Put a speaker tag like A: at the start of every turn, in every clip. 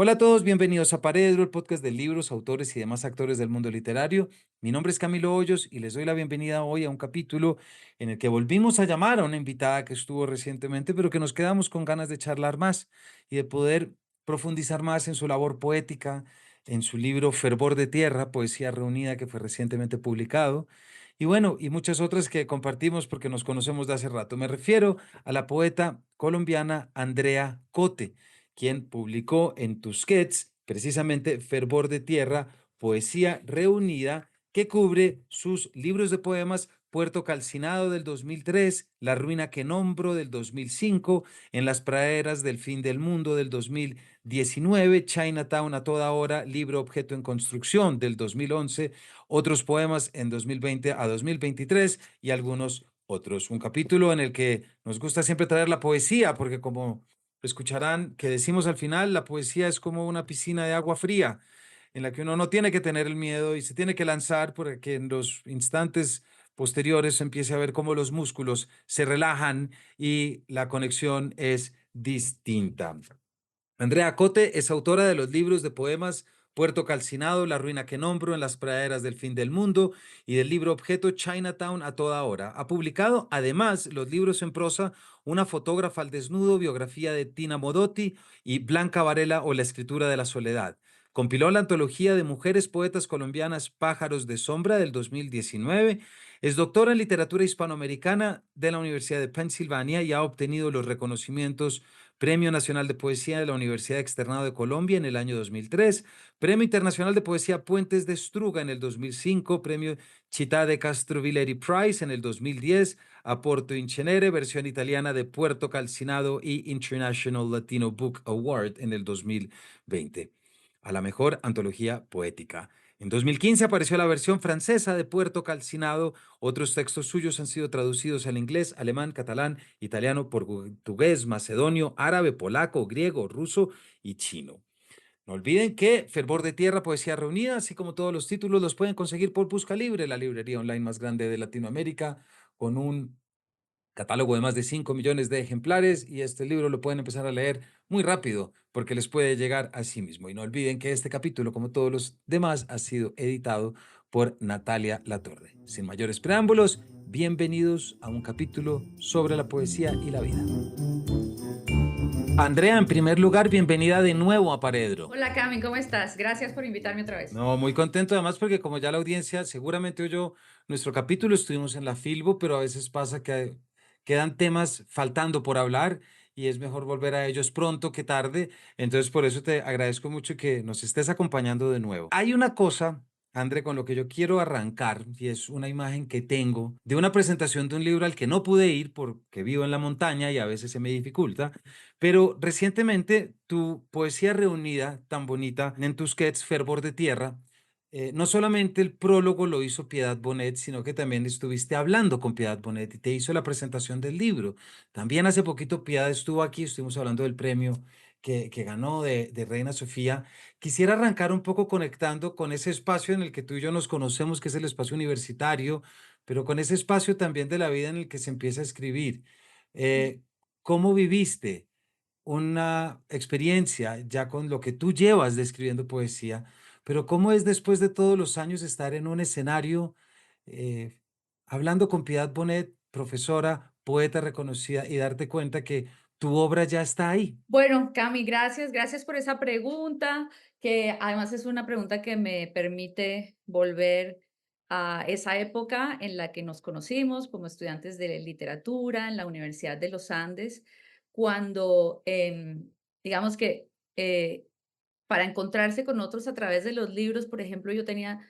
A: Hola a todos, bienvenidos a Paredro, el podcast de libros, autores y demás actores del mundo literario. Mi nombre es Camilo Hoyos y les doy la bienvenida hoy a un capítulo en el que volvimos a llamar a una invitada que estuvo recientemente, pero que nos quedamos con ganas de charlar más y de poder profundizar más en su labor poética, en su libro Fervor de Tierra, Poesía Reunida, que fue recientemente publicado. Y bueno, y muchas otras que compartimos porque nos conocemos de hace rato. Me refiero a la poeta colombiana Andrea Cote, quien publicó en Tusquets precisamente Fervor de Tierra, poesía reunida, que cubre sus libros de poemas Puerto Calcinado del 2003, La ruina que nombro del 2005, En las praderas del fin del mundo del 2019, Chinatown a toda hora, libro objeto en construcción del 2011, otros poemas en 2020 a 2023 y algunos otros. Un capítulo en el que nos gusta siempre traer la poesía, porque como escucharán que decimos al final, la poesía es como una piscina de agua fría en la que uno no tiene que tener el miedo y se tiene que lanzar para que en los instantes posteriores se empiece a ver cómo los músculos se relajan y la conexión es distinta. Andrea Cote es autora de los libros de poemas Puerto Calcinado, La ruina que nombro, En las praderas del fin del mundo y del libro objeto Chinatown a toda hora. Ha publicado además los libros en prosa Una fotógrafa al desnudo, biografía de Tina Modotti y Blanca Varela o La escritura de la soledad. Compiló la antología de mujeres poetas colombianas Pájaros de Sombra del 2019. Es doctora en literatura hispanoamericana de la Universidad de Pensilvania y ha obtenido los reconocimientos Premio Nacional de Poesía de la Universidad Externado de Colombia en el año 2003, Premio Internacional de Poesía Puentes de Estruga en el 2005, Premio Città de Castrovillari Prize en el 2010, Aporto Incenere, versión italiana de Puerto Calcinado y International Latino Book Award en el 2020, a la mejor antología poética. En 2015 apareció la versión francesa de Puerto Calcinado. Otros textos suyos han sido traducidos al inglés, alemán, catalán, italiano, portugués, macedonio, árabe, polaco, griego, ruso y chino. No olviden que Fervor de Tierra, Poesía Reunida, así como todos los títulos, los pueden conseguir por Busca Libre, la librería online más grande de Latinoamérica, con un catálogo de más de 5 millones de ejemplares, y este libro lo pueden empezar a leer muy rápido porque les puede llegar a sí mismo. Y no olviden que este capítulo, como todos los demás, ha sido editado por Natalia Latorre. Sin mayores preámbulos, bienvenidos a un capítulo sobre la poesía y la vida. Andrea, en primer lugar, bienvenida de nuevo a Paredro.
B: Hola Cami, ¿cómo estás? Gracias por invitarme otra vez.
A: No, muy contento además porque como ya la audiencia seguramente oyó nuestro capítulo, estuvimos en la Filbo, pero a veces pasa que quedan temas faltando por hablar y es mejor volver a ellos pronto que tarde. Entonces por eso te agradezco mucho que nos estés acompañando de nuevo. Hay una cosa, André, con lo que yo quiero arrancar, y es una imagen que tengo de una presentación de un libro al que no pude ir porque vivo en la montaña y a veces se me dificulta, pero recientemente tu poesía reunida tan bonita en Tusquets, Fervor de Tierra, no solamente el prólogo lo hizo Piedad Bonet, sino que también estuviste hablando con Piedad Bonet y te hizo la presentación del libro. También hace poquito Piedad estuvo aquí, estuvimos hablando del premio que ganó de Reina Sofía. Quisiera arrancar un poco conectando con ese espacio en el que tú y yo nos conocemos, que es el espacio universitario, pero con ese espacio también de la vida en el que se empieza a escribir. Eh, ¿Cómo viviste una experiencia ya con lo que tú llevas de escribiendo poesía, pero cómo es después de todos los años estar en un escenario eh, hablando con Piedad Bonet, profesora, poeta reconocida, y darte cuenta que tu obra ya está ahí?
B: Bueno, Cami, gracias por esa pregunta, que además es una pregunta que me permite volver a esa época en la que nos conocimos como estudiantes de literatura en la Universidad de los Andes, cuando digamos que para encontrarse con otros a través de los libros, por ejemplo, yo tenía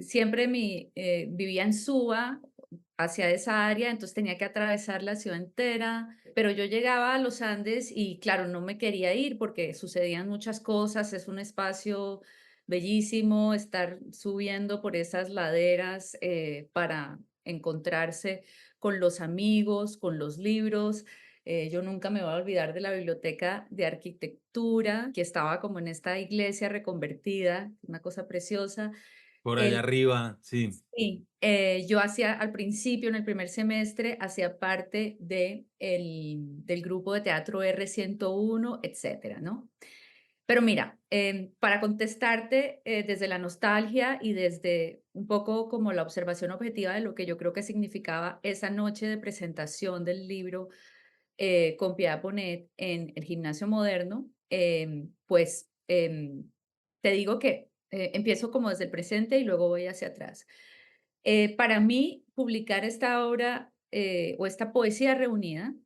B: siempre vivía en Suba, hacia esa área, entonces tenía que atravesar la ciudad entera, pero yo llegaba a los Andes y claro, no me quería ir porque sucedían muchas cosas, es un espacio bellísimo estar subiendo por esas laderas para encontrarse con los amigos, con los libros. Yo nunca me voy a olvidar de la biblioteca de arquitectura que estaba como en esta iglesia reconvertida, una cosa preciosa.
A: Por allá
B: El
A: arriba, sí.
B: Sí, yo hacía al principio, en el primer semestre, hacía parte del grupo de teatro R101, etcétera, ¿no? Pero mira, para contestarte desde la nostalgia y desde un poco como la observación objetiva de lo que yo creo que significaba esa noche de presentación del libro con Piedad Bonet en el Gimnasio Moderno, pues te digo que empiezo como desde el presente y luego voy hacia atrás. Para mí, publicar esta obra o esta poesía reunida,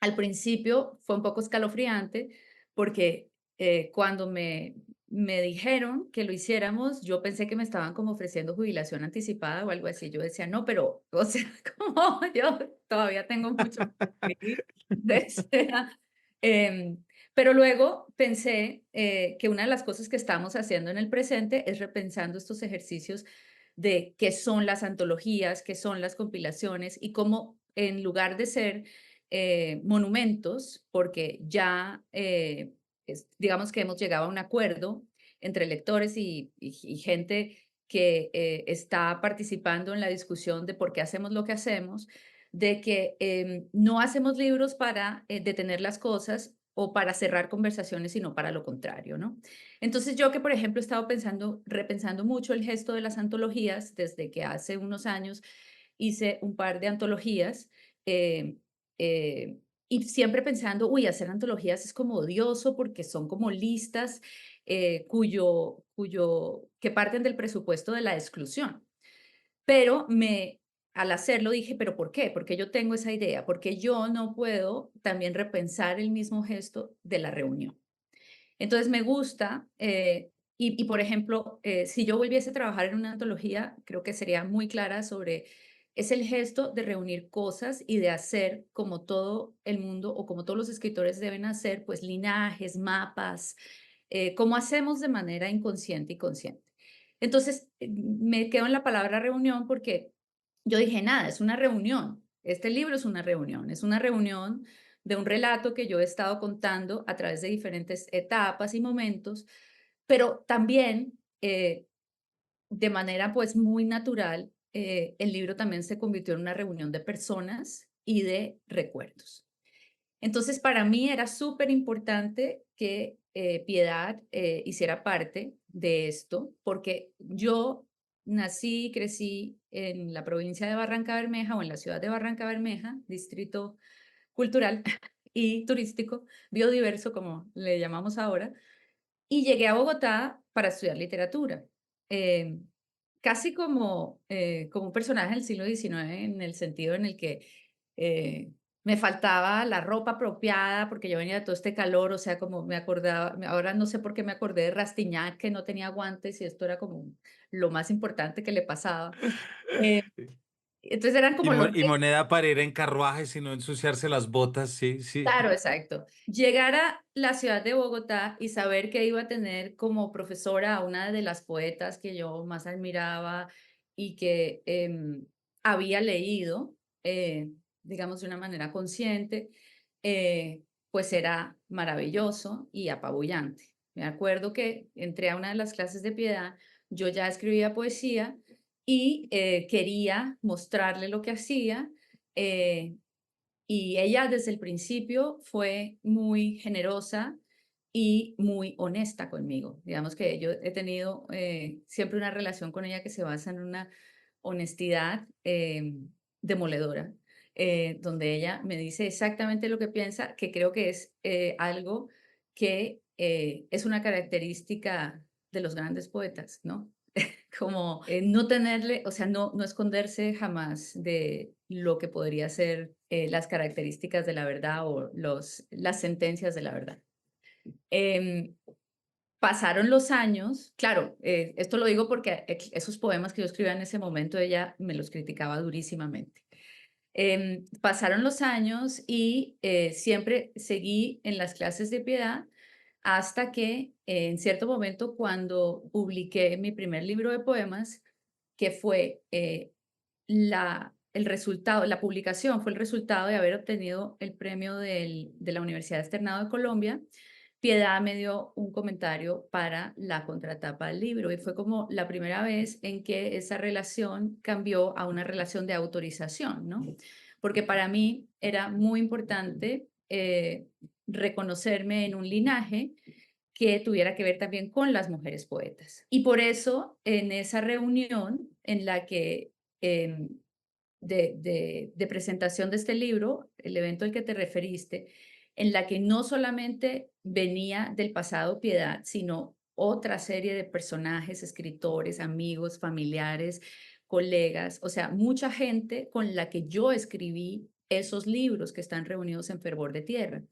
B: al principio fue un poco escalofriante porque cuando me dijeron que lo hiciéramos, yo pensé que me estaban como ofreciendo jubilación anticipada o algo así. Yo decía, no, pero, o sea, como yo todavía tengo mucho por vivir. O sea, pero luego pensé que una de las cosas que estamos haciendo en el presente es repensando estos ejercicios de qué son las antologías, qué son las compilaciones y cómo en lugar de ser monumentos, porque ya digamos que hemos llegado a un acuerdo entre lectores y gente que está participando en la discusión de por qué hacemos lo que hacemos, de que no hacemos libros para detener las cosas o para cerrar conversaciones, sino para lo contrario, ¿no? Entonces yo que, por ejemplo, he estado pensando, repensando mucho el gesto de las antologías desde que hace unos años hice un par de antologías eh, eh, y siempre pensando, uy, hacer antologías es como odioso porque son como listas que parten del presupuesto de la exclusión. Pero al hacerlo dije, ¿pero por qué? Porque yo tengo esa idea, porque yo no puedo también repensar el mismo gesto de la reunión. Entonces me gusta, por ejemplo, si yo volviese a trabajar en una antología, creo que sería muy clara sobre, es el gesto de reunir cosas y de hacer como todo el mundo o como todos los escritores deben hacer, pues linajes, mapas, como hacemos de manera inconsciente y consciente. Entonces, me quedo en la palabra reunión porque yo dije, nada, es una reunión. Este libro es una reunión de un relato que yo he estado contando a través de diferentes etapas y momentos, pero también de manera pues muy natural, el libro también se convirtió en una reunión de personas y de recuerdos. Entonces, para mí era súper importante que Piedad hiciera parte de esto, porque yo nací y crecí en la provincia de Barranca Bermeja o en la ciudad de Barranca Bermeja, distrito cultural y turístico, biodiverso, como le llamamos ahora, y llegué a Bogotá para estudiar literatura. Eh, Casi como un personaje del siglo XIX, en el sentido en el que me faltaba la ropa apropiada porque yo venía de todo este calor, o sea, como me acordaba, ahora no sé por qué me acordé de Rastignac, que no tenía guantes y esto era como lo más importante que le pasaba. Eh, entonces eran como los
A: Y moneda para ir en carruajes y no ensuciarse las botas, sí, sí.
B: Claro, exacto. Llegar a la ciudad de Bogotá y saber que iba a tener como profesora a una de las poetas que yo más admiraba y que había leído, digamos, de una manera consciente, pues era maravilloso y apabullante. Me acuerdo que entré a una de las clases de Piedad, yo ya escribía poesía y quería mostrarle lo que hacía. eh, y ella desde el principio fue muy generosa y muy honesta conmigo. Digamos que yo he tenido siempre una relación con ella que se basa en una honestidad demoledora, donde ella me dice exactamente lo que piensa, que creo que es algo que es una característica de los grandes poetas, ¿no? Como no tenerle, o sea, no esconderse jamás de lo que podría ser las características de la verdad o las sentencias de la verdad. Em, Pasaron los años, claro, esto lo digo porque esos poemas que yo escribía en ese momento, ella me los criticaba durísimamente. Pasaron los años y siempre seguí en las clases de piedad hasta que en cierto momento cuando publiqué mi primer libro de poemas, que fue el resultado, la publicación fue el resultado de haber obtenido el premio de la Universidad Externado de Colombia. Piedad me dio un comentario para la contratapa del libro y fue como la primera vez en que esa relación cambió a una relación de autorización, ¿no? Porque para mí era muy importante reconocerme en un linaje que tuviera que ver también con las mujeres poetas. Y por eso, en esa reunión en la que em, de presentación de este libro, el evento al que te referiste, en la que no solamente venía del pasado Piedad, sino otra serie de personajes, escritores, amigos, familiares, colegas, o sea, mucha gente con la que yo escribí esos libros que están reunidos en Fervor de Tierra,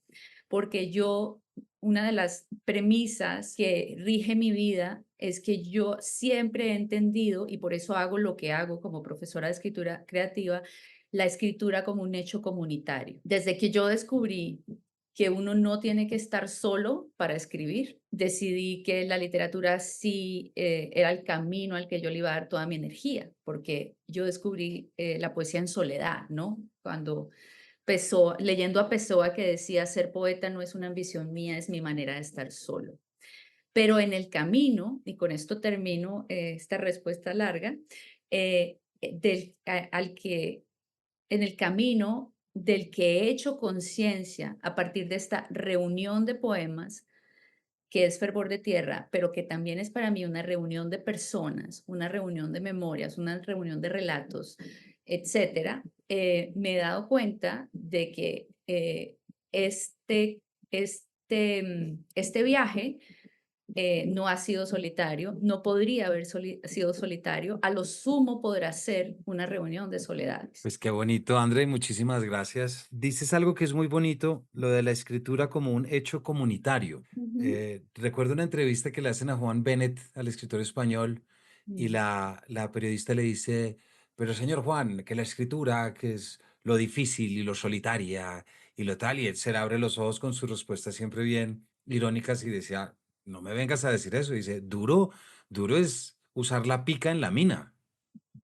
B: porque yo, una de las premisas que rige mi vida es que yo siempre he entendido, y por eso hago lo que hago como profesora de escritura creativa, la escritura como un hecho comunitario. Desde que yo descubrí que uno no tiene que estar solo para escribir, decidí que la literatura sí era el camino al que yo le iba a dar toda mi energía, porque yo descubrí la poesía en soledad, ¿no? Cuando Pessoa, leyendo a Pessoa, que decía: "Ser poeta no es una ambición mía, es mi manera de estar solo". Pero en el camino, y con esto termino esta respuesta larga, al que en el camino del que he hecho conciencia a partir de esta reunión de poemas, que es Fervor de Tierra, pero que también es para mí una reunión de personas, una reunión de memorias, una reunión de relatos, etcétera, me he dado cuenta de que este, este viaje no ha sido solitario, no podría haber sido solitario, a lo sumo podrá ser una reunión de soledades.
A: Pues qué bonito, André, muchísimas gracias. Dices algo que es muy bonito, lo de la escritura como un hecho comunitario.
B: Ujú.
A: Recuerdo una entrevista que le hacen a Juan Bennett, al escritor español, y
B: Mm.
A: la periodista le dice, pero señor Juan, que la escritura, que es lo difícil y lo solitaria y lo tal, y él se le abre los ojos con sus respuestas siempre bien irónicas y decía, no me vengas a decir eso, dice, duro, duro es usar la pica en la mina.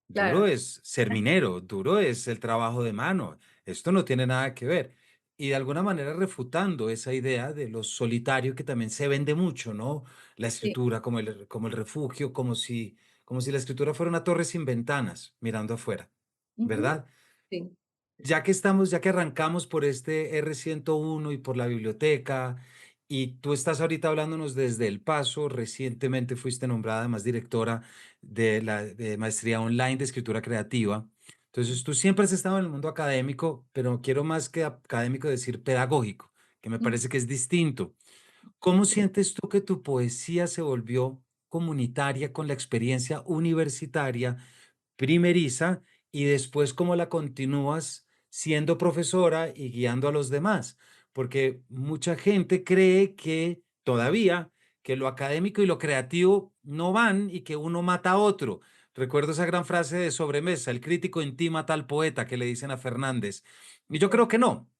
A: Duro
B: Claro.
A: es ser minero, duro es el trabajo de mano. Esto no tiene nada que ver. Y de alguna manera refutando esa idea de lo solitario que también se vende mucho, ¿no? La
B: Sí.
A: escritura como el refugio, como si la escritura fuera una torre sin ventanas, mirando afuera,
B: Ujú.
A: ¿verdad?
B: Sí.
A: Ya que arrancamos por este R101 y por la biblioteca, y tú estás ahorita hablándonos desde El Paso, recientemente fuiste nombrada además directora de la de maestría online de escritura creativa. Entonces, tú siempre has estado en el mundo académico, pero quiero más que académico decir pedagógico, que me
B: Mm.
A: parece que es distinto. ¿Cómo sientes tú que tu poesía se volvió comunitaria con la experiencia universitaria primeriza y después cómo la continúas siendo profesora y guiando a los demás? Porque mucha gente cree que todavía que lo académico y lo creativo no van y que uno mata a otro. Recuerdo esa gran frase de Sobremesa, el crítico en ti mata al poeta, que le dicen a Fernández. Y yo creo que no.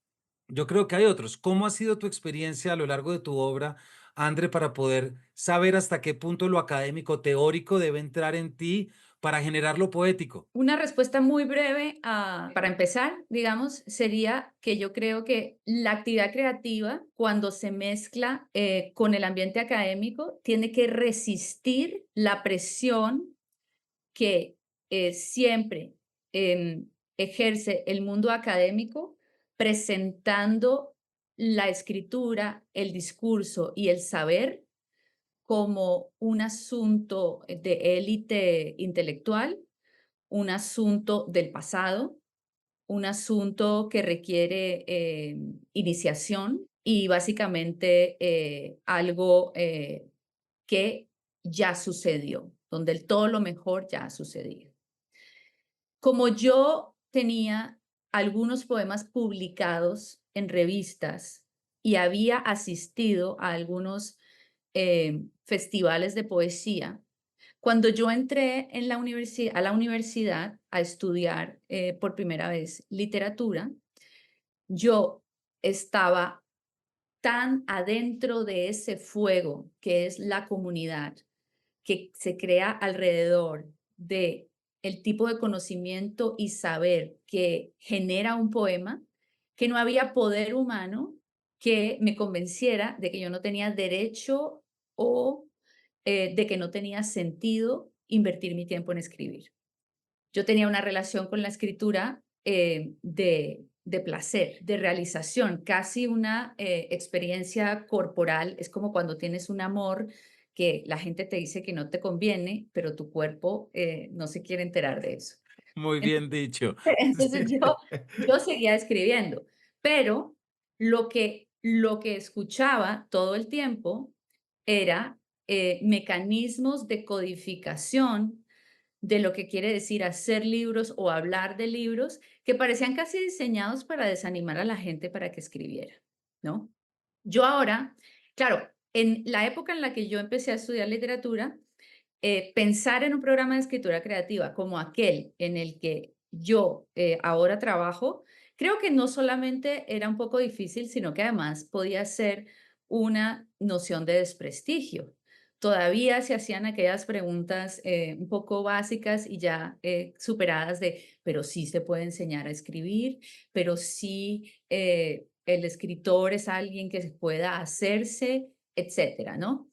A: Yo creo que hay otros. ¿Cómo ha sido tu experiencia a lo largo de tu obra, André, para poder saber hasta qué punto lo académico teórico debe entrar en ti para generar lo poético?
B: Una respuesta muy breve para empezar, digamos, sería que yo creo que la actividad creativa, cuando se mezcla con el ambiente académico, tiene que resistir la presión que siempre ejerce el mundo académico presentando la escritura, el discurso y el saber como un asunto de élite intelectual, un asunto del pasado, un asunto que requiere iniciación y básicamente algo que ya sucedió, donde todo lo mejor ya ha sucedido. Como yo tenía algunos poemas publicados en revistas y había asistido a algunos festivales de poesía, cuando yo entré en a la universidad a estudiar por primera vez literatura, yo estaba tan adentro de ese fuego que es la comunidad, que se crea alrededor de el tipo de conocimiento y saber que genera un poema, que no había poder humano que me convenciera de que yo no tenía derecho o de que no tenía sentido invertir mi tiempo en escribir. Yo tenía una relación con la escritura de placer, de realización, casi una experiencia corporal. Es como cuando tienes un amor que la gente te dice que no te conviene, pero tu cuerpo no se quiere enterar de eso.
A: Muy bien dicho.
B: Entonces
A: Sí.
B: yo seguía escribiendo, pero lo que escuchaba todo el tiempo era, mecanismos de codificación de lo que quiere decir hacer libros o hablar de libros, que parecían casi diseñados para desanimar a la gente para que escribiera, ¿no? Yo ahora, claro, en la época en la que yo empecé a estudiar literatura, pensar en un programa de escritura creativa como aquel en el que yo ahora trabajo, creo que no solamente era un poco difícil, sino que además podía ser una noción de desprestigio. Todavía se hacían aquellas preguntas un poco básicas y ya superadas de, pero sí se puede enseñar a escribir, pero sí el escritor es alguien que se pueda hacerse, etcétera, ¿no?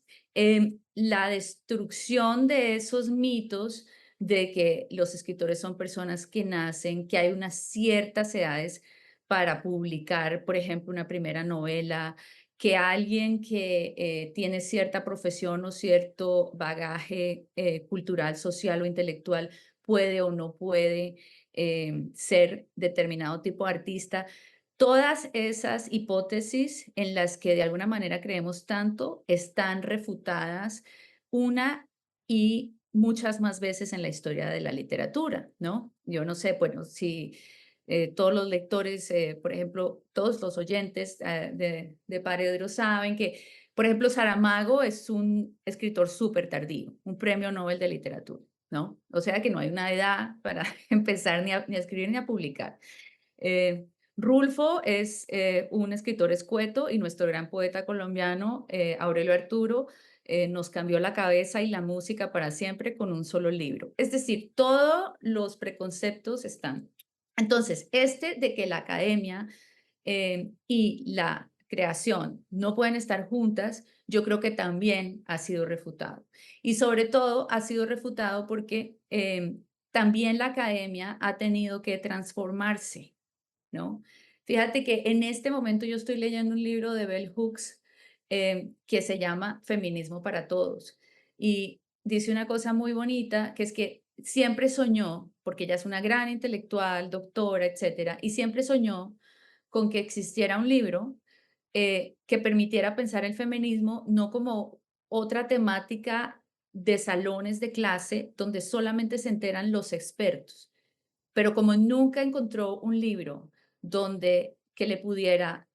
B: La destrucción de esos mitos de que los escritores son personas que nacen, que hay unas ciertas edades para publicar, por ejemplo, una primera novela, que alguien que tiene cierta profesión o cierto bagaje cultural, social o intelectual puede o no puede ser determinado tipo de artista. Todas esas hipótesis en las que de alguna manera creemos tanto están refutadas una y muchas más veces en la historia de la literatura, ¿no? Yo no sé, bueno, si todos los lectores, por ejemplo, todos los oyentes de Paredro saben que, por ejemplo, Saramago es un escritor súper tardío, un premio Nobel de literatura, ¿no? O sea que no hay una edad para empezar ni a escribir ni a publicar. Eh, Rulfo es un escritor escueto y nuestro gran poeta colombiano, Aurelio Arturo, nos cambió la cabeza y la música para siempre con un solo libro. Es decir, todos los preconceptos están. Entonces, este de que la academia y la creación no pueden estar juntas, yo creo que también ha sido refutado. Y sobre todo ha sido refutado porque también la academia ha tenido que transformarse, ¿no? Fíjate que en este momento yo estoy leyendo un libro de Bell Hooks que se llama Feminismo para Todos y dice una cosa muy bonita, que es que siempre soñó, porque ella es una gran intelectual, doctora, etcétera, y siempre soñó con que existiera un libro que permitiera pensar el feminismo no como otra temática de salones de clase donde solamente se enteran los expertos, pero como nunca encontró un libro donde que le pudiera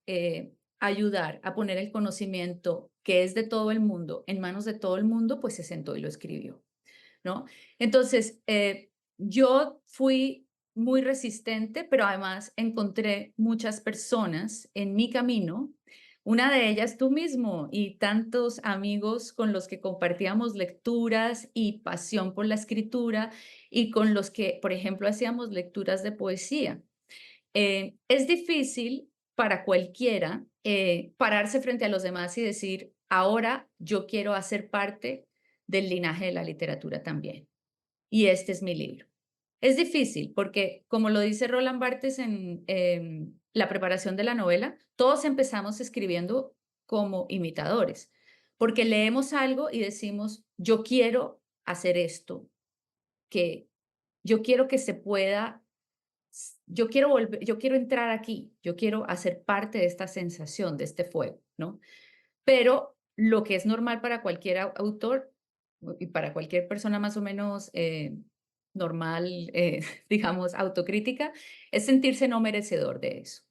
B: ayudar a poner el conocimiento que es de todo el mundo en manos de todo el mundo, pues se sentó y lo escribió, ¿no? Entonces, yo fui muy resistente, pero además encontré muchas personas en mi camino, una de ellas tú mismo y tantos amigos con los que compartíamos lecturas y pasión por la escritura y con los que, por ejemplo, hacíamos lecturas de poesía. Es difícil para cualquiera pararse frente a los demás y decir, ahora yo quiero hacer parte del linaje de la literatura también. Y este es mi libro. Es difícil porque, como lo dice Roland Barthes en la preparación de la novela, todos empezamos escribiendo como imitadores, porque leemos algo y decimos, yo quiero hacer esto, que yo quiero que se pueda, yo quiero volver, yo quiero entrar aquí, yo quiero hacer parte de esta sensación, de este fuego, ¿no? Pero lo que es normal para cualquier autor y para cualquier persona más o menos normal, digamos, autocrítica, es sentirse no merecedor de eso.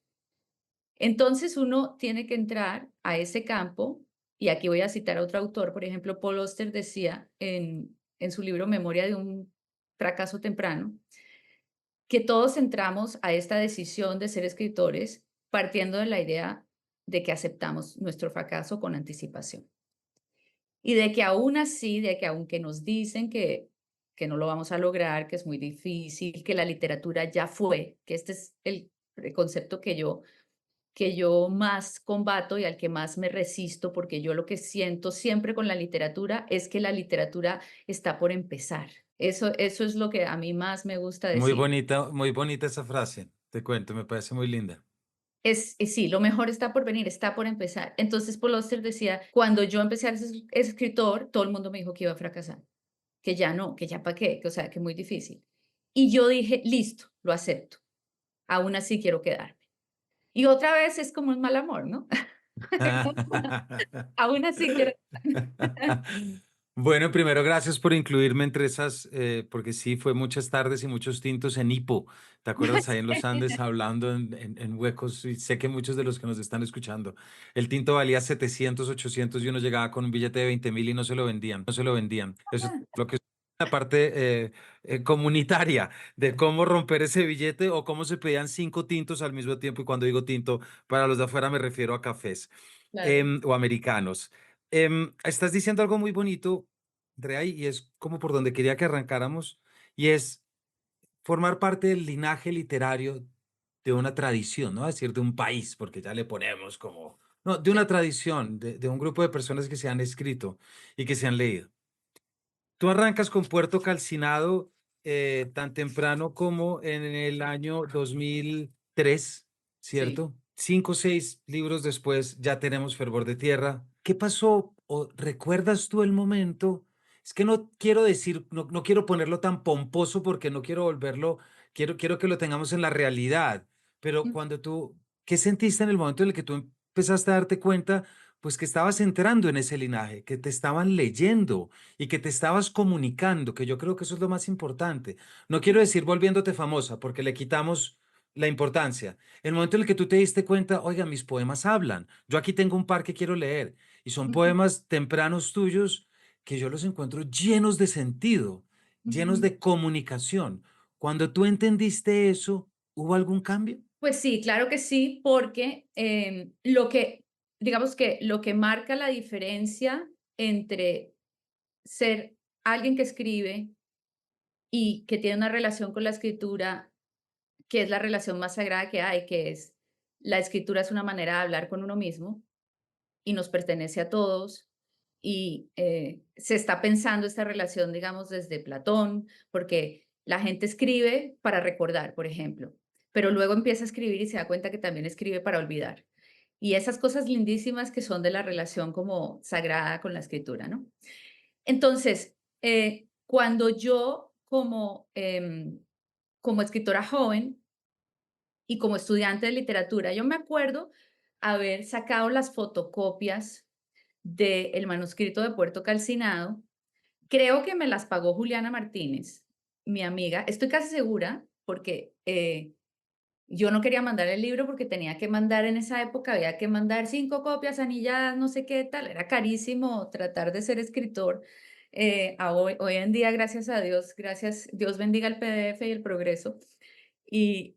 B: Entonces uno tiene que entrar a ese campo, y aquí voy a citar a otro autor, por ejemplo, Paul Auster decía en su libro Memoria de un fracaso temprano, que todos entramos a esta decisión de ser escritores partiendo de la idea de que aceptamos nuestro fracaso con anticipación. Y de que aún así, de que aunque nos dicen que no lo vamos a lograr, que es muy difícil, que la literatura ya fue, que este es el concepto que yo más combato y al que más me resisto, porque yo lo que siento siempre con la literatura es que la literatura está por empezar. Eso es lo que a mí más me gusta decir.
A: Muy bonita esa frase. te cuento, me parece muy linda.
B: Sí, lo mejor está por venir, está por empezar. Entonces, Paul Auster decía, cuando yo empecé a ser escritor, todo el mundo me dijo que iba a fracasar, que ya no, que ya para qué, que, o sea, que muy difícil. Y yo dije, listo, lo acepto. Aún así quiero quedarme. Y otra vez es como un mal amor, ¿no? Aún así quiero.
A: Bueno, primero, gracias por incluirme entre esas, porque sí, fue muchas tardes y muchos tintos en Ipo. ¿Te acuerdas ahí en los Andes hablando en huecos? Y sé que muchos de los que nos están escuchando, el tinto valía 700, 800 y uno llegaba con un billete de 20.000 y no se lo vendían, no se lo vendían. Eso es lo que es la parte comunitaria de cómo romper ese billete o cómo se pedían 5 tintos al mismo tiempo. Y cuando digo tinto, para los de afuera me refiero a cafés
B: Claro.
A: o americanos. Estás diciendo algo muy bonito, Andrea, y es como por donde quería que arrancáramos, y es formar parte del linaje literario de una tradición, ¿no? Es decir, de un país, porque ya le ponemos como, no, de
B: Sí.
A: una tradición, de un grupo de personas que se han escrito y que se han leído. Tú arrancas con Puerto Calcinado tan temprano como en el año 2003,
B: Sí.
A: ¿cierto? 5 o 6 libros después ya tenemos Fervor de Tierra. ¿Qué pasó? ¿O recuerdas tú el momento? Es que no quiero decir, no quiero ponerlo tan pomposo porque no quiero volverlo, quiero que lo tengamos en la realidad, pero
B: Mm,
A: cuando tú, ¿qué sentiste en el momento en el que tú empezaste a darte cuenta, pues que estabas entrando en ese linaje, que te estaban leyendo? Y que te estabas comunicando, que yo creo que eso es lo más importante. No quiero decir volviéndote famosa, porque le quitamos la importancia. El momento en el que tú te diste cuenta, oiga, mis poemas hablan. Yo aquí tengo un par que quiero leer y son
B: ujú,
A: poemas tempranos tuyos que yo los encuentro llenos de sentido, llenos
B: ujú.
A: de comunicación. Cuando tú entendiste eso, ¿hubo algún cambio?
B: Pues sí, claro que sí, porque lo que, digamos que lo que marca la diferencia entre ser alguien que escribe y que tiene una relación con la escritura, que es la relación más sagrada que hay, que es la escritura es una manera de hablar con uno mismo y nos pertenece a todos. Y se está pensando esta relación, digamos, desde Platón, porque la gente escribe para recordar, por ejemplo, pero luego empieza a escribir y se da cuenta que también escribe para olvidar. Y esas cosas lindísimas que son de la relación como sagrada con la escritura, ¿no? Entonces, cuando yo como escritora joven y como estudiante de literatura, yo me acuerdo haber sacado las fotocopias del manuscrito de Puerto Calcinado. Creo que me las pagó Juliana Martínez, mi amiga. Estoy casi segura porque yo no quería mandar el libro porque tenía que mandar en esa época, había que mandar 5 copias anilladas, no sé qué tal. Era carísimo tratar de ser escritor. Hoy en día, gracias a Dios, gracias, Dios bendiga el PDF y el progreso y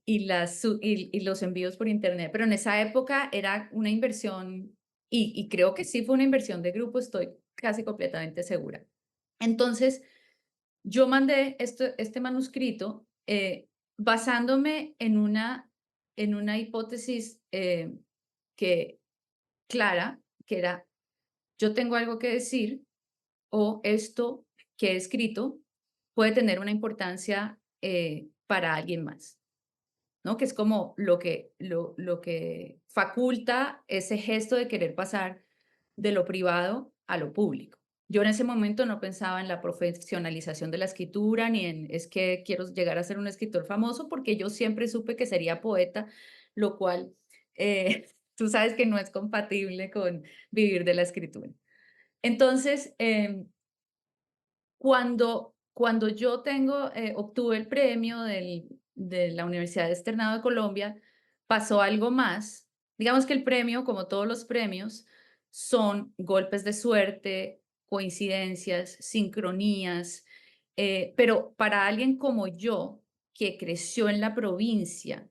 B: los envíos por internet. Pero en esa época era una inversión y creo que sí fue una inversión de grupo, estoy casi completamente segura. Entonces, yo mandé este manuscrito basándome en una hipótesis que, clara, que era, yo tengo algo que decir o esto que he escrito puede tener una importancia para alguien más. ¿No? Que es como lo que faculta ese gesto de querer pasar de lo privado a lo público. Yo en ese momento no pensaba en la profesionalización de la escritura, ni en es que quiero llegar a ser un escritor famoso, porque yo siempre supe que sería poeta, lo cual tú sabes que no es compatible con vivir de la escritura. Entonces, cuando yo obtuve el premio de la Universidad Externado de Colombia, pasó algo más. Digamos que el premio, como todos los premios, son golpes de suerte, coincidencias, sincronías, pero para alguien como yo, que creció en la provincia,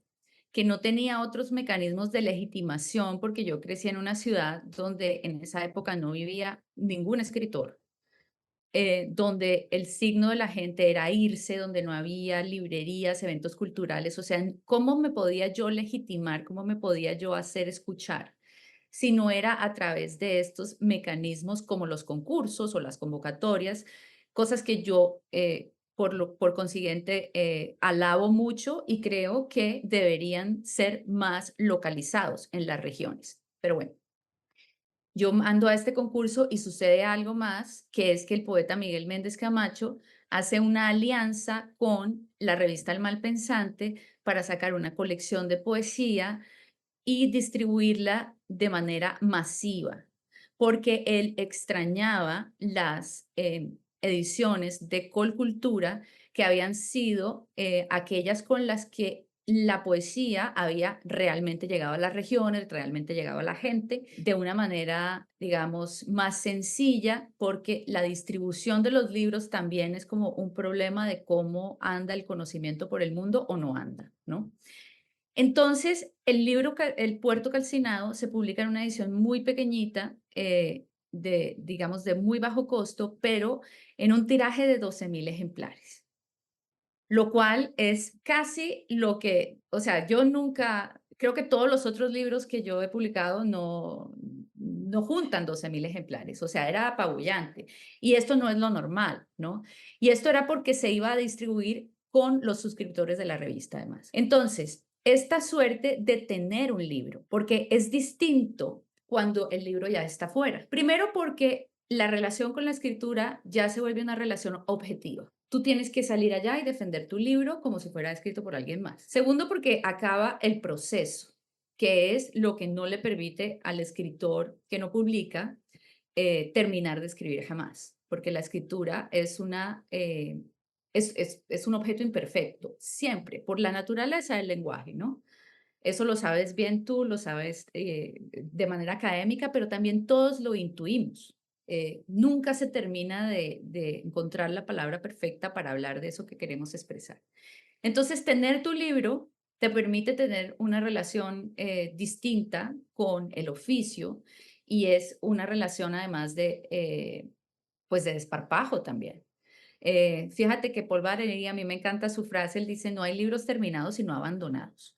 B: que no tenía otros mecanismos de legitimación, porque yo crecí en una ciudad donde en esa época no vivía ningún escritor, donde el signo de la gente era irse, donde no había librerías, eventos culturales, o sea, ¿cómo me podía yo legitimar, cómo me podía yo hacer escuchar? Si no era a través de estos mecanismos como los concursos o las convocatorias, cosas que yo por consiguiente, alabo mucho y creo que deberían ser más localizados en las regiones. Pero bueno, yo ando a este concurso y sucede algo más, que es que el poeta Miguel Méndez Camacho hace una alianza con la revista El Malpensante para sacar una colección de poesía y distribuirla de manera masiva, porque él extrañaba las ediciones de Colcultura que habían sido aquellas con las que la poesía había realmente llegado a las regiones, realmente llegado a la gente de una manera, digamos, más sencilla, porque la distribución de los libros también es como un problema de cómo anda el conocimiento por el mundo o no anda, ¿no? Entonces, el libro El Puerto Calcinado se publica en una edición muy pequeñita, digamos, de muy bajo costo, pero en un tiraje de 12.000 ejemplares, lo cual es casi lo que, o sea, yo nunca, creo que todos los otros libros que yo he publicado no juntan 12.000 ejemplares, o sea, era apabullante. Y esto no es lo normal, ¿no? Y esto era porque se iba a distribuir con los suscriptores de la revista, además. Entonces, esta suerte de tener un libro, porque es distinto cuando el libro ya está fuera. Primero porque la relación con la escritura ya se vuelve una relación objetiva. Tú tienes que salir allá y defender tu libro como si fuera escrito por alguien más. Segundo, porque acaba el proceso, que es lo que no le permite al escritor que no publica terminar de escribir jamás, porque la escritura es es un objeto imperfecto, siempre, por la naturaleza del lenguaje, ¿no? Eso lo sabes bien tú, lo sabes de manera académica, pero también todos lo intuimos. Nunca se termina de encontrar la palabra perfecta para hablar de eso que queremos expresar. Entonces, tener tu libro te permite tener una relación distinta con el oficio y es una relación además pues de desparpajo también. Fíjate que Paul Valéry, a mí me encanta su frase, él dice, no hay libros terminados sino abandonados.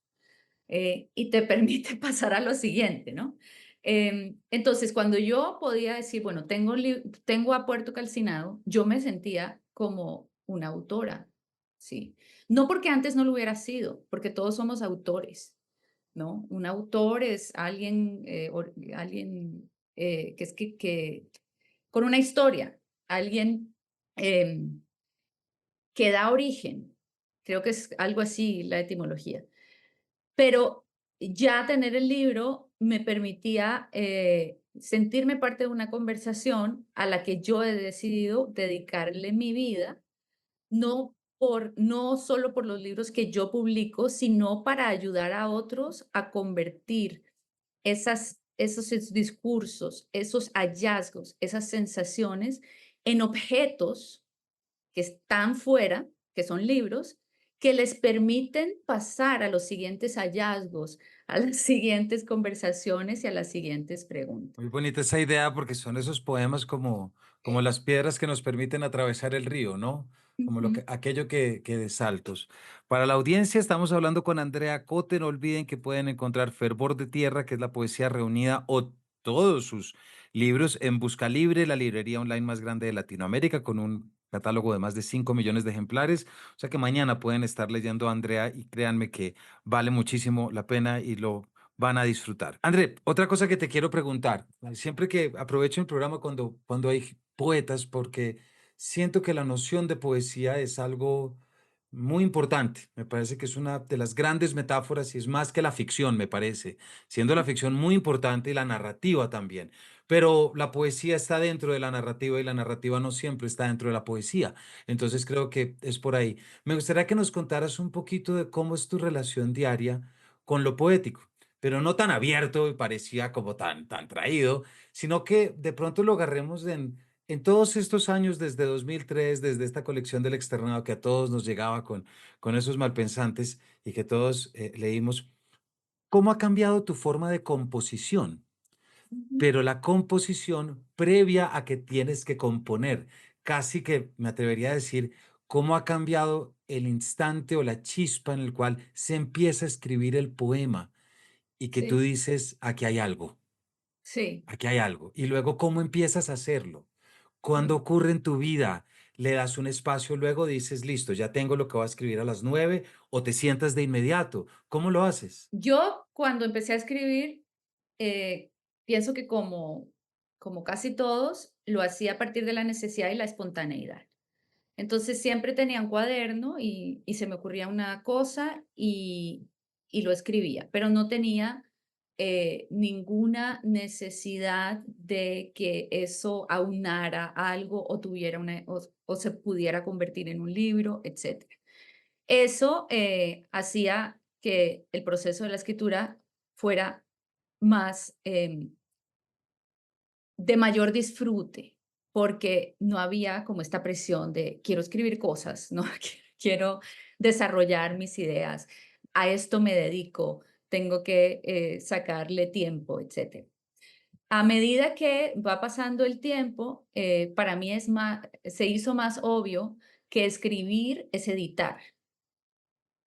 B: Y te permite pasar a lo siguiente, ¿no? Entonces, cuando yo podía decir, bueno, tengo a Puerto Calcinado, yo me sentía como una autora, ¿sí? No porque antes no lo hubiera sido, porque todos somos autores, ¿no? Un autor es alguien, alguien con una historia, alguien em, que da origen, creo que es algo así la etimología. Pero ya tener el libro me permitía, sentirme parte de una conversación a la que yo he decidido dedicarle mi vida, no solo por los libros que yo publico, sino para ayudar a otros a convertir esos discursos, esos hallazgos, esas sensaciones en objetos que están fuera, que son libros, que les permiten pasar a los siguientes hallazgos, a las siguientes conversaciones y a las siguientes preguntas.
A: Muy bonita esa idea porque son esos poemas como las piedras que nos permiten atravesar el río, ¿no? Como
B: Ujú,
A: aquello que de saltos. Para la audiencia estamos hablando con Andrea Cote. No olviden que pueden encontrar Fervor de Tierra, que es la poesía reunida, o todos sus libros en Busca Libre, la librería online más grande de Latinoamérica, con un catálogo de más de 5 millones de ejemplares. O sea que mañana pueden estar leyendo a Andrea y créanme que vale muchísimo la pena y lo van a disfrutar. André, otra cosa que te quiero preguntar, siempre que aprovecho el programa cuando hay poetas, porque siento que la noción de poesía es algo muy importante. Me parece que es una de las grandes metáforas y es más que la ficción, me parece, siendo la ficción muy importante y la narrativa también. Pero la poesía está dentro de la narrativa y la narrativa no siempre está dentro de la poesía. Entonces creo que es por ahí. Me gustaría que nos contaras un poquito de cómo es tu relación diaria con lo poético, pero no tan abierto y parecía como tan traído, sino que de pronto lo agarremos en todos estos años, desde 2003, desde esta colección del externado que a todos nos llegaba con esos malpensantes y que todos leímos. ¿Cómo ha cambiado tu forma de composición?
B: ujú.
A: Pero la composición previa a que tienes que componer, casi que me atrevería a decir, ¿cómo ha cambiado el instante o la chispa en el cual se empieza a escribir el poema? Y que tú
B: Sí,
A: dices,
B: sí.
A: aquí hay algo. Y luego, ¿cómo empiezas a hacerlo? ¿Cuándo ocurre en tu vida le das un espacio, luego dices, listo, ya tengo lo que voy a escribir a las 9 o te sientas de inmediato. ¿Cómo lo haces?
B: Yo cuando empecé a escribir, eh, pienso que como casi todos, lo hacía a partir de la necesidad y la espontaneidad. Entonces siempre tenía un cuaderno y se me ocurría una cosa y lo escribía, pero no tenía ninguna necesidad de que eso aunara algo o tuviera o se pudiera convertir en un libro, etcétera. Eso hacía que el proceso de la escritura fuera más de mayor disfrute, porque no había como esta presión de quiero escribir cosas, ¿no? Quiero desarrollar mis ideas, a esto me dedico, tengo que sacarle tiempo, etcétera. A medida que va pasando el tiempo, para mí se hizo más obvio que escribir es editar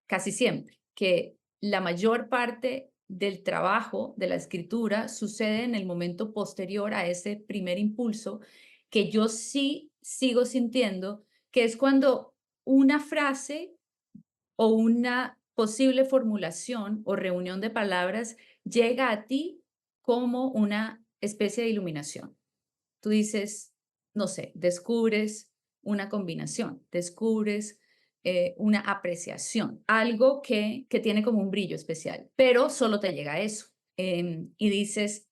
B: casi siempre, que la mayor parte del trabajo de la escritura sucede en el momento posterior a ese primer impulso, que yo sí sigo sintiendo, que es cuando una frase o una posible formulación o reunión de palabras llega a ti como una especie de iluminación. Tú dices, no sé, descubres una combinación, descubres una apreciación, algo que tiene como un brillo especial, pero solo te llega a eso. Y dices,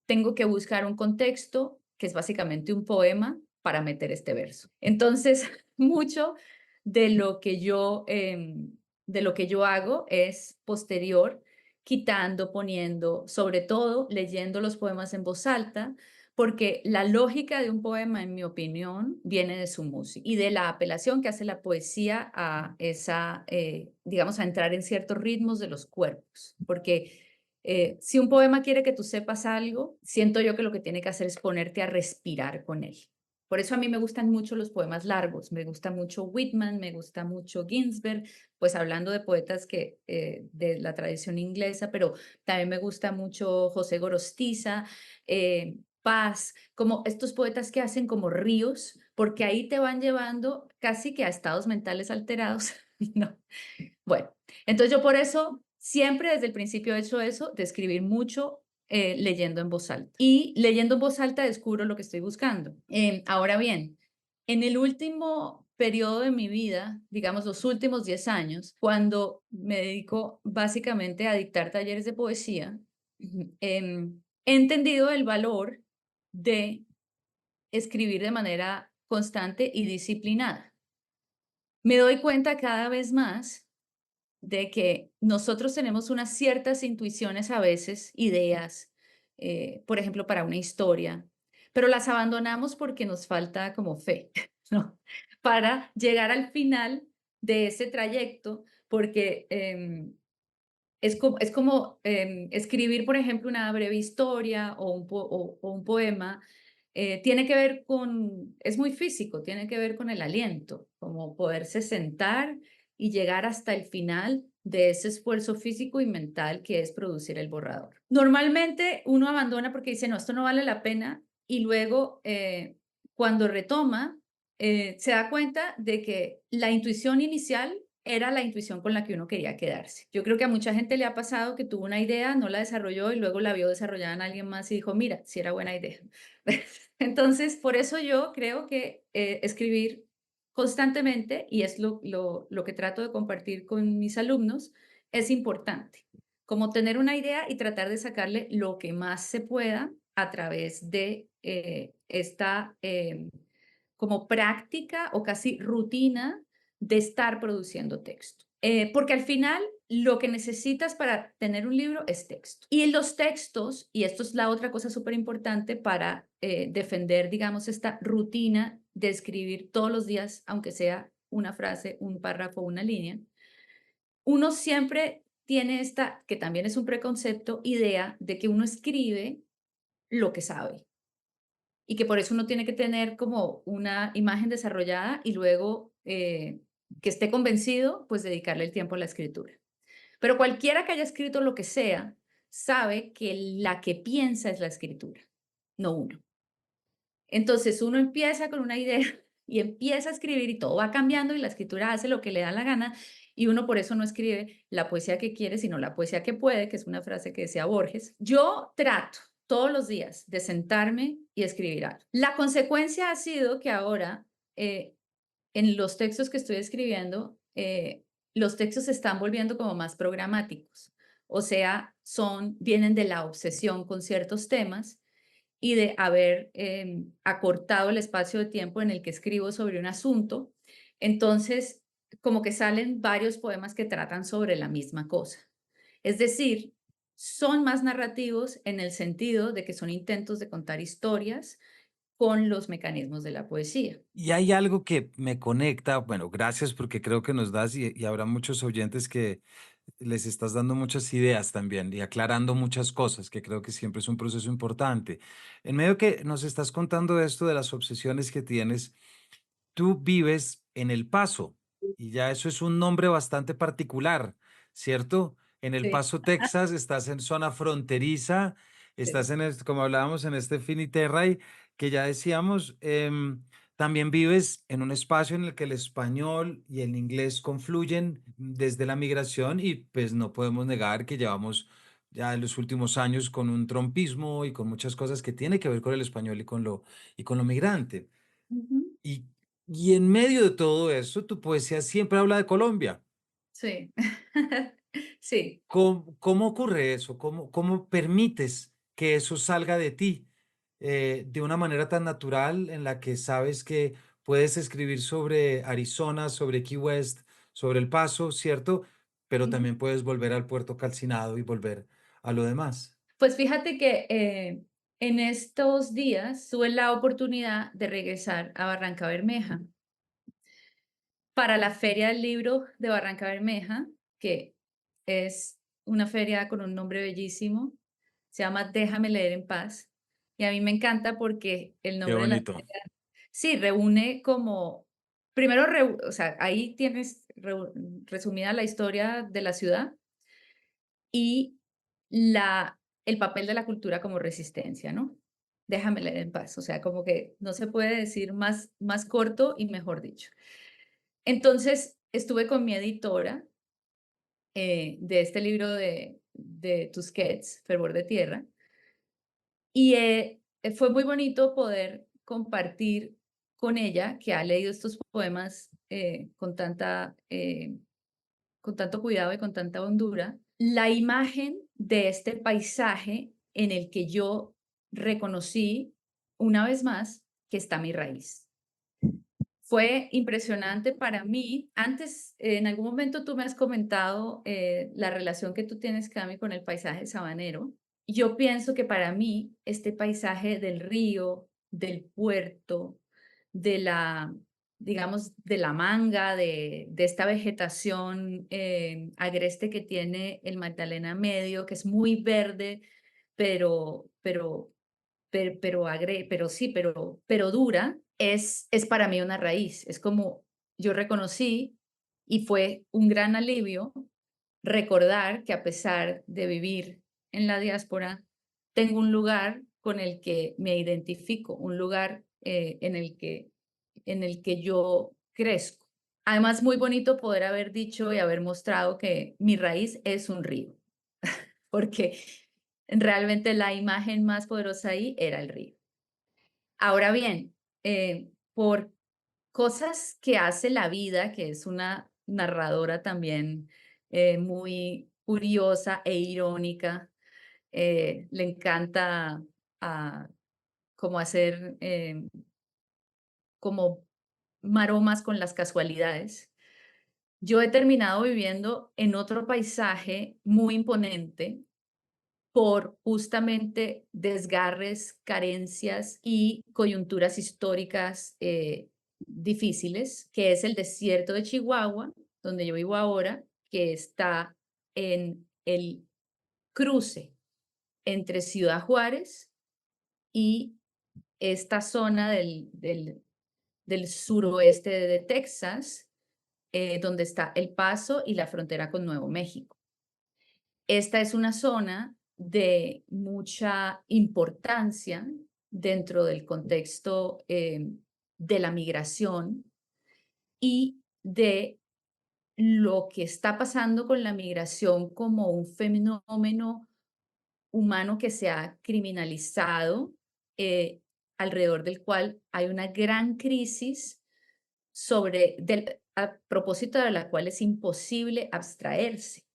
B: tengo que buscar un contexto que es básicamente un poema para meter este verso. Entonces, mucho de lo que yo hago es posterior, quitando, poniendo, sobre todo leyendo los poemas en voz alta, porque la lógica de un poema, en mi opinión, viene de su música y de la apelación que hace la poesía a esa, digamos, a entrar en ciertos ritmos de los cuerpos, porque si un poema quiere que tú sepas algo, siento yo que lo que tiene que hacer es ponerte a respirar con él. Por eso a mí me gustan mucho los poemas largos, me gusta mucho Whitman, me gusta mucho Ginsberg, pues hablando de poetas de la tradición inglesa, pero también me gusta mucho José Gorostiza, Paz, como estos poetas que hacen como ríos, porque ahí te van llevando casi que a estados mentales alterados, ¿no? Bueno, entonces yo por eso siempre desde el principio he hecho eso, de escribir mucho leyendo en voz alta. Y leyendo en voz alta descubro lo que estoy buscando. Ahora bien, en el último periodo de mi vida, digamos los últimos 10 años, cuando me dedico básicamente a dictar talleres de poesía, he entendido el valor de escribir de manera constante y disciplinada. Me doy cuenta cada vez más de que nosotros tenemos unas ciertas intuiciones a veces, ideas, por ejemplo, para una historia, pero las abandonamos porque nos falta como fe, ¿no? Para llegar al final de ese trayecto, porque es como escribir, por ejemplo, una breve historia o un poema. Tiene que ver es muy físico, tiene que ver con el aliento, como poderse sentar y llegar hasta el final de ese esfuerzo físico y mental que es producir el borrador. Normalmente uno abandona porque dice, no, esto no vale la pena, y luego cuando retoma, se da cuenta de que la intuición inicial era la intuición con la que uno quería quedarse. Yo creo que a mucha gente le ha pasado que tuvo una idea, no la desarrolló y luego la vio desarrollada en alguien más y dijo, mira, sí era buena idea. Entonces, por eso yo creo que escribir constantemente, y es lo que trato de compartir con mis alumnos, es importante. Como tener una idea y tratar de sacarle lo que más se pueda a través de esta como práctica o casi rutina de estar produciendo texto. Porque al final lo que necesitas para tener un libro es texto. Y en los textos, y esto es la otra cosa súper importante para defender, digamos, esta rutina de escribir todos los días, aunque sea una frase, un párrafo, una línea, uno siempre tiene esta, que también es un preconcepto, idea de que uno escribe lo que sabe y que por eso uno tiene que tener como una imagen desarrollada y luego que esté convencido, pues dedicarle el tiempo a la escritura. Pero cualquiera que haya escrito lo que sea, sabe que la que piensa es la escritura, no uno. Entonces uno empieza con una idea y empieza a escribir y todo va cambiando y la escritura hace lo que le da la gana y uno por eso no escribe la poesía que quiere, sino la poesía que puede, que es una frase que decía Borges. Yo trato todos los días de sentarme y escribir algo. La consecuencia ha sido que ahora en los textos que estoy escribiendo, los textos se están volviendo como más programáticos. O sea, vienen de la obsesión con ciertos temas y de haber acortado el espacio de tiempo en el que escribo sobre un asunto. Entonces, como que salen varios poemas que tratan sobre la misma cosa. Es decir, son más narrativos en el sentido de que son intentos de contar historias con los mecanismos de la poesía.
A: Y hay algo que me conecta, bueno, gracias porque creo que nos das y habrá muchos oyentes que les estás dando muchas ideas también y aclarando muchas cosas, que creo que siempre es un proceso importante. En medio que nos estás contando esto de las obsesiones que tienes, tú vives en El Paso y ya eso es un nombre bastante particular, ¿cierto? En El
B: Sí,
A: Paso, Texas, estás en zona fronteriza, estás
B: sí.
A: en, como hablábamos, en este Finiterray, que ya decíamos, también vives en un espacio en el que el español y el inglés confluyen desde la migración y pues no podemos negar que llevamos ya en los últimos años con un trompismo y con muchas cosas que tiene que ver con el español y con lo migrante.
B: Ujú.
A: Y, y en medio de todo eso, tu poesía siempre habla de Colombia.
B: Sí. Sí.
A: ¿Cómo ocurre eso? ¿Cómo permites que eso salga de ti de una manera tan natural en la que sabes que puedes escribir sobre Arizona, sobre Key West, sobre El Paso, ¿cierto? Pero
B: Ujú.
A: también puedes volver al puerto calcinado y volver a lo demás.
B: Pues fíjate que en estos días tuve la oportunidad de regresar a Barranca Bermeja para la Feria del Libro de Barranca Bermeja, que es una feria con un nombre bellísimo, se llama Déjame leer en paz. Y a mí me encanta porque el
A: Qué
B: nombre de la
A: bonito.
B: feria, sí, reúne como, primero, o sea, ahí tienes resumida la historia de la ciudad y el papel de la cultura como resistencia, ¿no? Déjame leer en paz, o sea, como que no se puede decir más corto y mejor dicho. Entonces, estuve con mi editora de este libro de Tusquets, Fervor de Tierra, y fue muy bonito poder compartir con ella, que ha leído estos poemas con tanto cuidado y con tanta hondura, la imagen de este paisaje en el que yo reconocí una vez más que está mi raíz. Fue impresionante para mí. Antes, en algún momento tú me has comentado la relación que tú tienes, Cami, con el paisaje sabanero. Yo pienso que para mí este paisaje del río, del puerto, de la, digamos, de la manga, de esta vegetación agreste que tiene el Magdalena Medio, que es muy verde, pero, pero pero sí, pero dura, es para mí una raíz. Es como yo reconocí y fue un gran alivio recordar que a pesar de vivir en la diáspora, tengo un lugar con el que me identifico, un lugar en el que yo crezco. Además, muy bonito poder haber dicho y haber mostrado que mi raíz es un río, porque realmente la imagen más poderosa ahí era el río. Ahora bien, por cosas que hace la vida, que es una narradora también muy curiosa e irónica, le encanta ah, como hacer como maromas con las casualidades. Yo he terminado viviendo en otro paisaje muy imponente por justamente desgarres, carencias y coyunturas históricas difíciles, que es el desierto de Chihuahua, donde yo vivo ahora, que está en el cruce entre Ciudad Juárez y esta zona del suroeste de Texas, donde está El Paso y la frontera con Nuevo México. Esta es una zona de mucha importancia dentro del contexto de la migración y de lo que está pasando con la migración como un fenómeno humano que se ha criminalizado, eh, alrededor del cual hay una gran crisis a propósito de la cual es imposible abstraerse,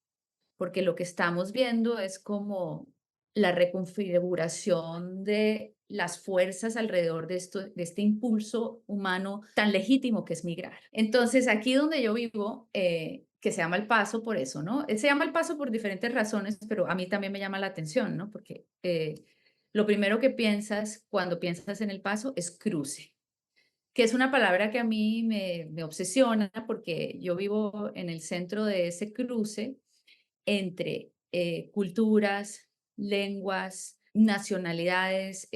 B: porque lo que estamos viendo es como la reconfiguración de las fuerzas alrededor de este impulso humano tan legítimo que es migrar. Entonces, aquí donde yo vivo, que se llama El Paso por eso, ¿no? Se llama El Paso por diferentes razones, pero a mí también me llama la atención, ¿no? Porque lo primero que piensas cuando piensas en El Paso es cruce, que es una palabra que a mí me obsesiona porque yo vivo en el centro de ese cruce entre culturas, lenguas, nacionalidades,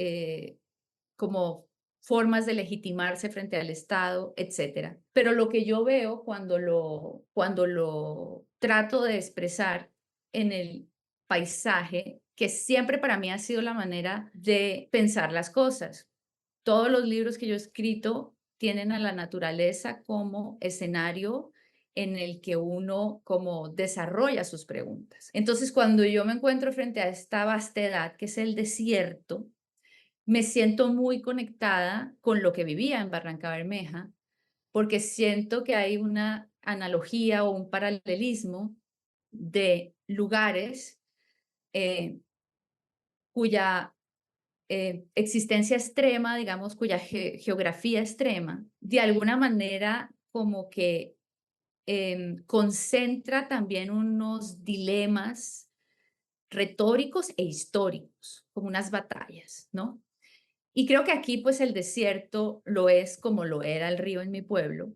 B: como formas de legitimarse frente al Estado, etcétera. Pero lo que yo veo cuando lo trato de expresar en el paisaje, que siempre para mí ha sido la manera de pensar las cosas. Todos los libros que yo he escrito tienen a la naturaleza como escenario en el que uno como desarrolla sus preguntas. Entonces, cuando yo me encuentro frente a esta vastedad que es el desierto, me siento muy conectada con lo que vivía en Barranca Bermeja, porque siento que hay una analogía o un paralelismo de lugares eh, cuya existencia extrema, digamos, cuya geografía extrema, de alguna manera como que concentra también unos dilemas retóricos e históricos, como unas batallas, ¿no? Y creo que aquí, pues, el desierto lo es como lo era el río en mi pueblo.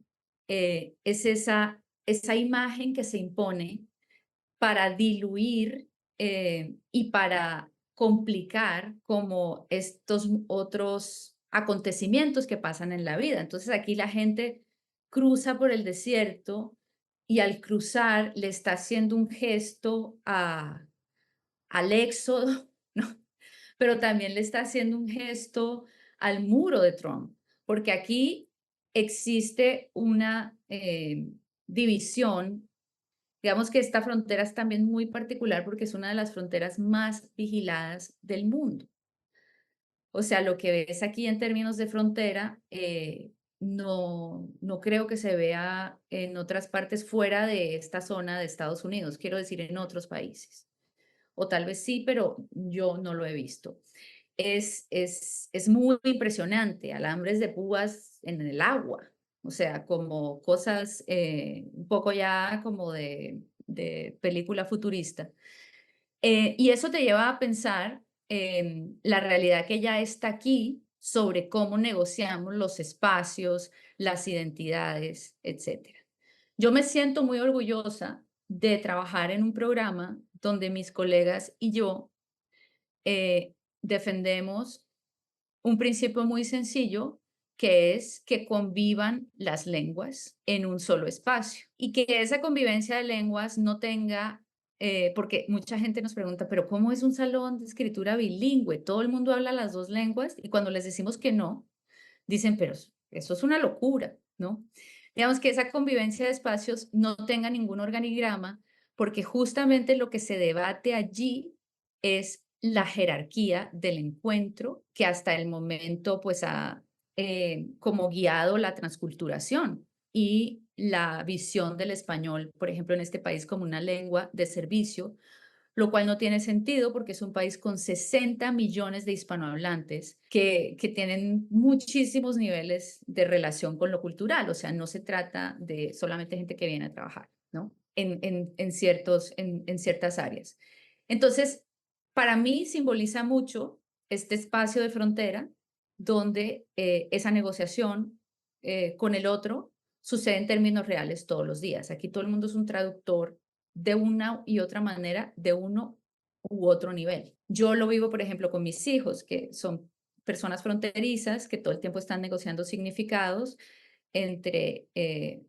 B: Es esa imagen que se impone para diluir y para complicar como estos otros acontecimientos que pasan en la vida. Entonces aquí la gente cruza por el desierto y al cruzar le está haciendo un gesto al éxodo, ¿no? Pero también le está haciendo un gesto al muro de Trump, porque aquí existe una división. Digamos que esta frontera es también muy particular porque es una de las fronteras más vigiladas del mundo. O sea, lo que ves aquí en términos de frontera, no creo que se vea en otras partes fuera de esta zona de Estados Unidos, quiero decir, en otros países. O tal vez sí, pero yo no lo he visto. Es muy impresionante, alambres de púas en el agua, o sea, como cosas un poco ya como de película futurista. Y eso te lleva a pensar en la realidad que ya está aquí sobre cómo negociamos los espacios, las identidades, etcétera. Yo me siento muy orgullosa de trabajar en un programa donde mis colegas y yo defendemos un principio muy sencillo, que es que convivan las lenguas en un solo espacio y que esa convivencia de lenguas no tenga, porque mucha gente nos pregunta, pero ¿cómo es un salón de escritura bilingüe? Todo el mundo habla las dos lenguas y cuando les decimos que no, dicen, pero eso es una locura, ¿no? Digamos que esa convivencia de espacios no tenga ningún organigrama, porque justamente lo que se debate allí es la jerarquía del encuentro que hasta el momento pues ha como guiado la transculturación y la visión del español, por ejemplo, en este país como una lengua de servicio, lo cual no tiene sentido porque es un país con 60 millones de hispanohablantes que tienen muchísimos niveles de relación con lo cultural, o sea, no se trata de solamente gente que viene a trabajar, ¿no? En ciertas áreas. Entonces, para mí simboliza mucho este espacio de frontera donde esa negociación con el otro sucede en términos reales todos los días. Aquí todo el mundo es un traductor de una y otra manera, de uno u otro nivel. Yo lo vivo, por ejemplo, con mis hijos, que son personas fronterizas que todo el tiempo están negociando significados entre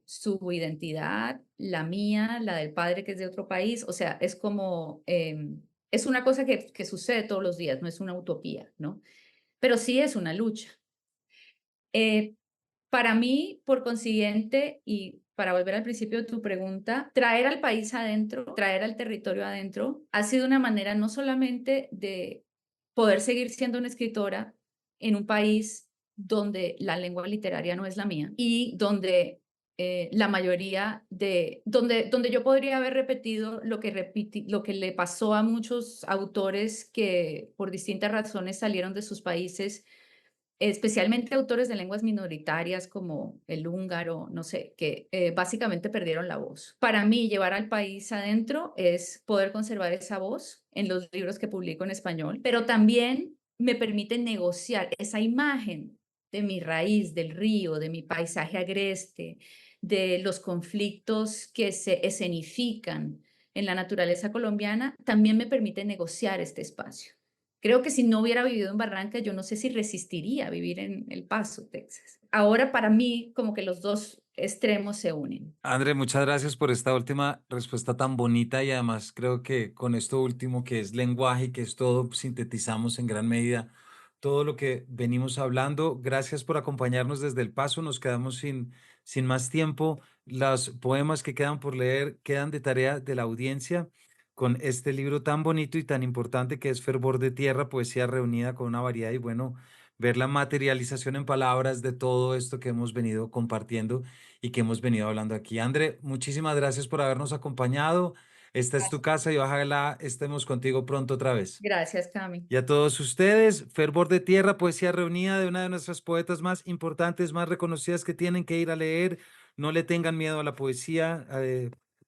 B: su identidad, la mía, la del padre que es de otro país. O sea, es como, es una cosa que sucede todos los días, no es una utopía, ¿no? Pero sí es una lucha. Eh, Para mí, por consiguiente, y para volver al principio de tu pregunta, traer al país adentro, traer al territorio adentro, ha sido una manera no solamente de poder seguir siendo una escritora en un país donde la lengua literaria no es la mía y donde la mayoría donde yo podría haber repetido lo que le pasó a muchos autores que por distintas razones salieron de sus países, especialmente autores de lenguas minoritarias como el húngaro, no sé, que básicamente perdieron la voz. Para mí, llevar al país adentro es poder conservar esa voz en los libros que publico en español, pero también me permite negociar esa imagen de mi raíz, del río, de mi paisaje agreste, de los conflictos que se escenifican en la naturaleza colombiana, también me permite negociar este espacio. Creo que si no hubiera vivido en Barranca, yo no sé si resistiría a vivir en El Paso, Texas. Ahora para mí, como que los 2 extremos se unen.
A: André, muchas gracias por esta última respuesta tan bonita y además creo que con esto último que es lenguaje y que es todo, sintetizamos en gran medida todo lo que venimos hablando. Gracias por acompañarnos desde El Paso. Nos quedamos sin más tiempo. Los poemas que quedan por leer quedan de tarea de la audiencia con este libro tan bonito y tan importante que es Fervor de Tierra, poesía reunida con una variedad y bueno, ver la materialización en palabras de todo esto que hemos venido compartiendo y que hemos venido hablando aquí. André, muchísimas gracias por habernos acompañado. Esta es tu
B: Gracias.
A: casa y ojalá estemos contigo pronto otra vez.
B: Gracias, Cami.
A: Y a todos ustedes, Fervor de Tierra, poesía reunida de una de nuestras poetas más importantes, más reconocidas que tienen que ir a leer. No le tengan miedo a la poesía.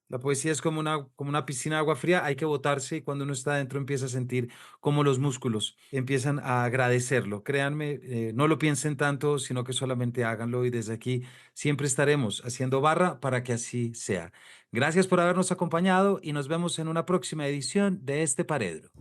A: La poesía es como una piscina de agua fría, hay que botarse y cuando uno está adentro empieza a sentir como los músculos empiezan a agradecerlo. Créanme, no lo piensen tanto, sino que solamente háganlo y desde aquí siempre estaremos haciendo barra para que así sea. Gracias por habernos acompañado y nos vemos en una próxima edición de este Paredro.